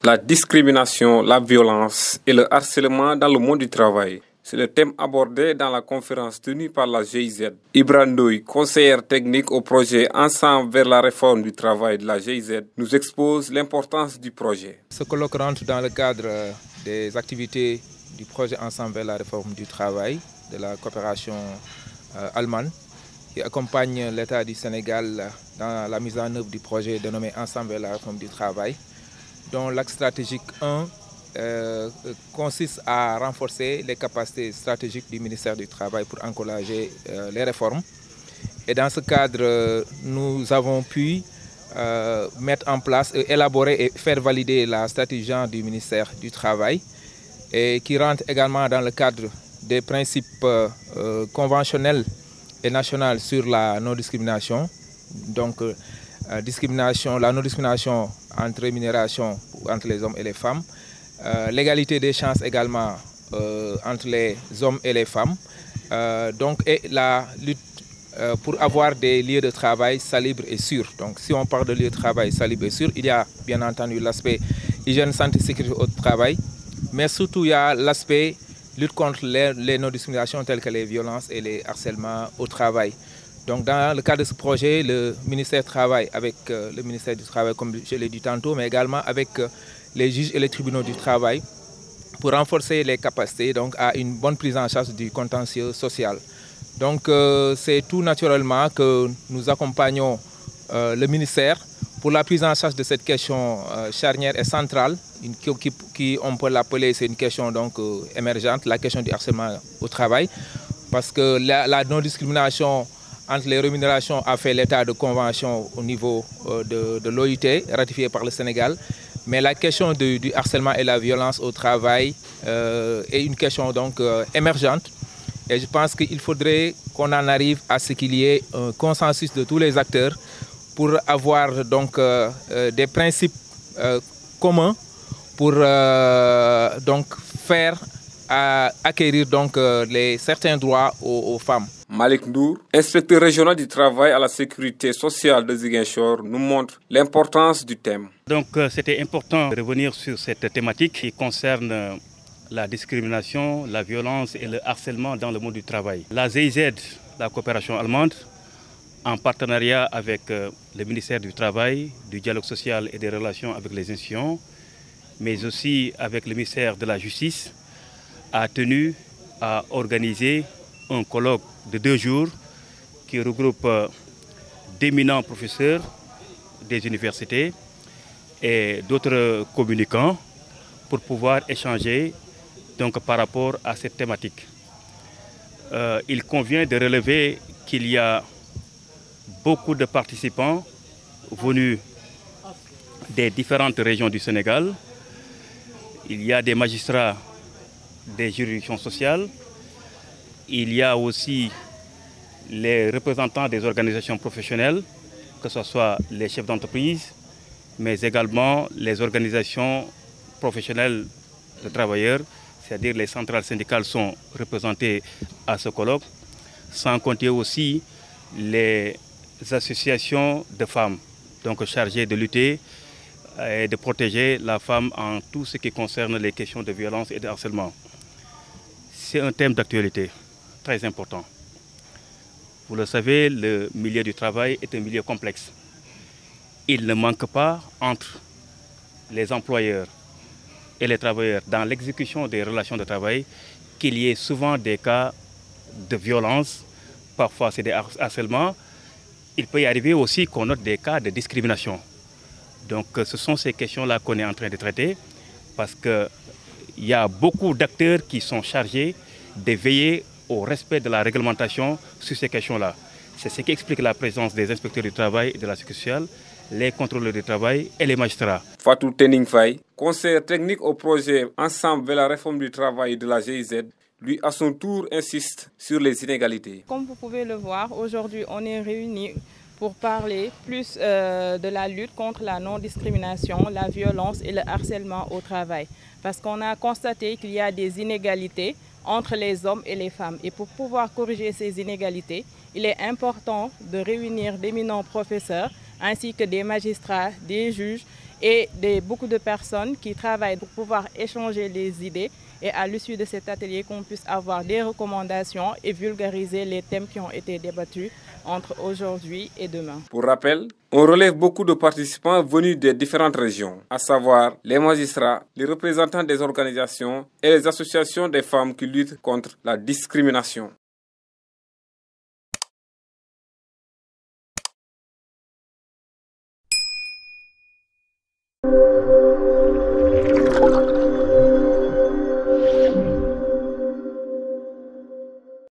La discrimination, la violence et le harcèlement dans le monde du travail. C'est le thème abordé dans la conférence tenue par la GIZ. Ibra Ndoye, conseillère technique au projet Ensemble vers la réforme du travail de la GIZ, nous expose l'importance du projet. Ce colloque rentre dans le cadre des activités du projet Ensemble vers la réforme du travail de la coopération allemande qui accompagne l'État du Sénégal dans la mise en œuvre du projet dénommé Ensemble vers la réforme du travail, dont l'axe stratégique 1 consiste à renforcer les capacités stratégiques du ministère du Travail pour encourager les réformes. Et dans ce cadre, nous avons pu mettre en place, élaborer et faire valider la stratégie du ministère du Travail et qui rentre également dans le cadre des principes conventionnels et nationaux sur la non-discrimination. Donc, la non-discrimination entre rémunération entre les hommes et les femmes, l'égalité des chances également entre les hommes et les femmes, et la lutte pour avoir des lieux de travail salubres et sûrs. Donc si on parle de lieux de travail salubres et sûrs, il y a bien entendu l'aspect hygiène, santé, sécurité au travail, mais surtout il y a l'aspect lutte contre les non-discriminations telles que les violences et les harcèlements au travail. Donc dans le cadre de ce projet, le ministère travaille avec le ministère du Travail, comme je l'ai dit tantôt, mais également avec les juges et les tribunaux du travail pour renforcer les capacités donc, à une bonne prise en charge du contentieux social. Donc c'est tout naturellement que nous accompagnons le ministère pour la prise en charge de cette question charnière et centrale, qui on peut l'appeler, c'est une question donc, émergente, la question du harcèlement au travail, parce que la non-discrimination entre les rémunérations a fait l'état de convention au niveau de l'OIT, ratifiée par le Sénégal. Mais la question du harcèlement et la violence au travail est une question donc émergente. Et je pense qu'il faudrait qu'on en arrive à ce qu'il y ait un consensus de tous les acteurs pour avoir donc des principes communs pour donc faire acquérir donc certains droits aux femmes. Malik Ndour, inspecteur régional du travail à la sécurité sociale de Ziguinchor, nous montre l'importance du thème. Donc c'était important de revenir sur cette thématique qui concerne la discrimination, la violence et le harcèlement dans le monde du travail. La GIZ, la coopération allemande, en partenariat avec le ministère du Travail, du dialogue social et des relations avec les institutions, mais aussi avec le ministère de la Justice, a tenu à organiser un colloque de 2 jours qui regroupe d'éminents professeurs des universités et d'autres communicants pour pouvoir échanger donc, par rapport à cette thématique. Il convient de relever qu'il y a beaucoup de participants venus des différentes régions du Sénégal. Il y a des magistrats des juridictions sociales. Il y a aussi les représentants des organisations professionnelles, que ce soit les chefs d'entreprise, mais également les organisations professionnelles de travailleurs, c'est-à-dire les centrales syndicales sont représentées à ce colloque, sans compter aussi les associations de femmes, donc chargées de lutter et de protéger la femme en tout ce qui concerne les questions de violence et de harcèlement. C'est un thème d'actualité très important. Vous le savez, le milieu du travail est un milieu complexe. Il ne manque pas entre les employeurs et les travailleurs dans l'exécution des relations de travail qu'il y ait souvent des cas de violence, parfois c'est des harcèlements. Il peut y arriver aussi qu'on note des cas de discrimination. Donc ce sont ces questions-là qu'on est en train de traiter parce qu'il y a beaucoup d'acteurs qui sont chargés de veiller au respect de la réglementation sur ces questions-là. C'est ce qui explique la présence des inspecteurs du travail et de la sécurité sociale, les contrôleurs du travail et les magistrats. Fatou Tening Faye, conseiller technique au projet Ensemble vers la réforme du travail de la GIZ, lui à son tour insiste sur les inégalités. Comme vous pouvez le voir, aujourd'hui on est réunis pour parler plus de la lutte contre la non-discrimination, la violence et le harcèlement au travail. Parce qu'on a constaté qu'il y a des inégalités entre les hommes et les femmes. Et pour pouvoir corriger ces inégalités, il est important de réunir d'éminents professeurs ainsi que des magistrats, des juges et beaucoup de personnes qui travaillent pour pouvoir échanger les idées et à l'issue de cet atelier qu'on puisse avoir des recommandations et vulgariser les thèmes qui ont été débattus entre aujourd'hui et demain. Pour rappel, on relève beaucoup de participants venus des différentes régions, à savoir les magistrats, les représentants des organisations et les associations des femmes qui luttent contre la discrimination.